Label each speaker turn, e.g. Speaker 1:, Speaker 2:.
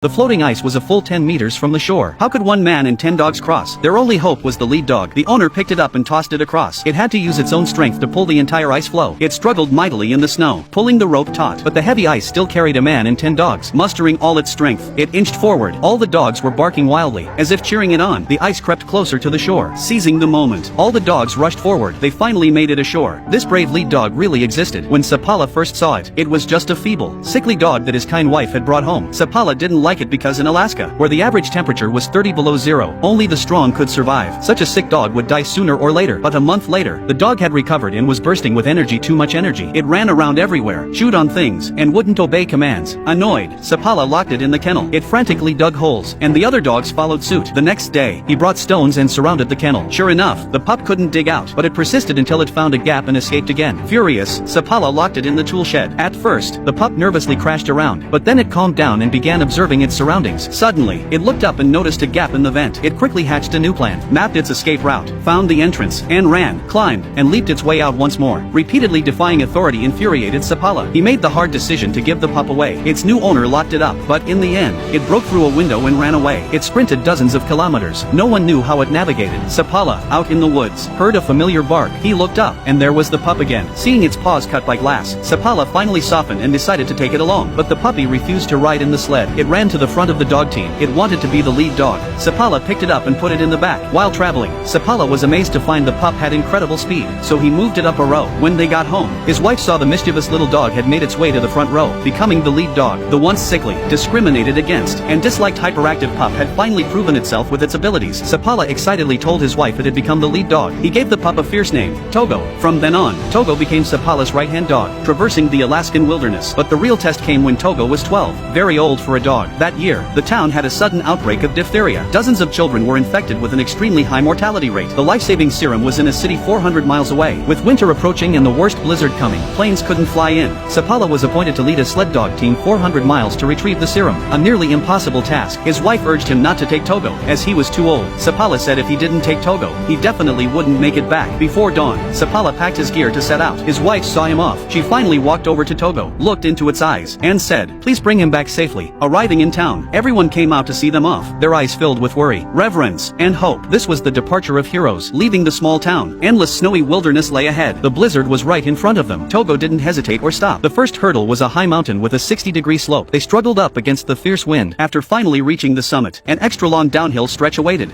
Speaker 1: The floating ice was a full 10 meters from the shore. How could one man and 10 dogs cross? Their only hope was the lead dog. The owner picked it up and tossed it across. It had to use its own strength to pull the entire ice floe. It struggled mightily in the snow, pulling the rope taut. But the heavy ice still carried a man and 10 dogs. Mustering all its strength, it inched forward. All the dogs were barking wildly, as if cheering it on. The ice crept closer to the shore. Seizing the moment, all the dogs rushed forward. They finally made it ashore. This brave lead dog really existed. When Seppala first saw it, it was just a feeble, sickly dog that his kind wife had brought home. Seppala didn't like it because in Alaska, where the average temperature was 30 below zero, only the strong could survive. Such a sick dog would die sooner or later. But a month later, the dog had recovered and was bursting with energy, too much energy. It ran around everywhere, chewed on things, and wouldn't obey commands. Annoyed, Seppala locked it in the kennel. It frantically dug holes, and the other dogs followed suit. The next day, he brought stones and surrounded the kennel. Sure enough, the pup couldn't dig out, but it persisted until it found a gap and escaped again. Furious, Seppala locked it in the tool shed. At first, the pup nervously crashed around, but then it calmed down and began observing its surroundings. Suddenly, it looked up and noticed a gap in the vent. It quickly hatched a new plan, mapped its escape route, found the entrance, and ran, climbed, and leaped its way out once more. Repeatedly defying authority infuriated Seppala. He made the hard decision to give the pup away. Its new owner locked it up, but in the end, it broke through a window and ran away. It sprinted dozens of kilometers. No one knew how it navigated. Seppala, out in the woods, heard a familiar bark. He looked up, and there was the pup again. Seeing its paws cut by glass, Seppala finally softened and decided to take it along. But the puppy refused to ride in the sled. It ran to the front of the dog team. It wanted to be the lead dog. Seppala picked it up and put it in the back. While traveling, Seppala was amazed to find the pup had incredible speed, so he moved it up a row. When they got home, his wife saw the mischievous little dog had made its way to the front row, becoming the lead dog. The once sickly, discriminated against, and disliked hyperactive pup had finally proven itself with its abilities. Seppala excitedly told his wife it had become the lead dog. He gave the pup a fierce name, Togo. From then on, Togo became Seppala's right-hand dog, traversing the Alaskan wilderness. But the real test came when Togo was 12, very old for a dog. That year, the town had a sudden outbreak of diphtheria. Dozens of children were infected with an extremely high mortality rate. The life-saving serum was in a city 400 miles away. With winter approaching and the worst blizzard coming, planes couldn't fly in. Seppala was appointed to lead a sled dog team 400 miles to retrieve the serum, a nearly impossible task. His wife urged him not to take Togo, as he was too old. Seppala said if he didn't take Togo, he definitely wouldn't make it back. Before dawn, Seppala packed his gear to set out. His wife saw him off. She finally walked over to Togo, looked into its eyes, and said, "Please bring him back safely." Arriving in town, everyone came out to see them off, their eyes filled with worry, reverence, and hope. This was the departure of heroes, leaving the small town. Endless snowy wilderness lay ahead. The blizzard was right in front of them. Togo didn't hesitate or stop. The first hurdle was a high mountain with a 60-degree slope. They struggled up against the fierce wind. After finally reaching the summit, an extra long downhill stretch awaited.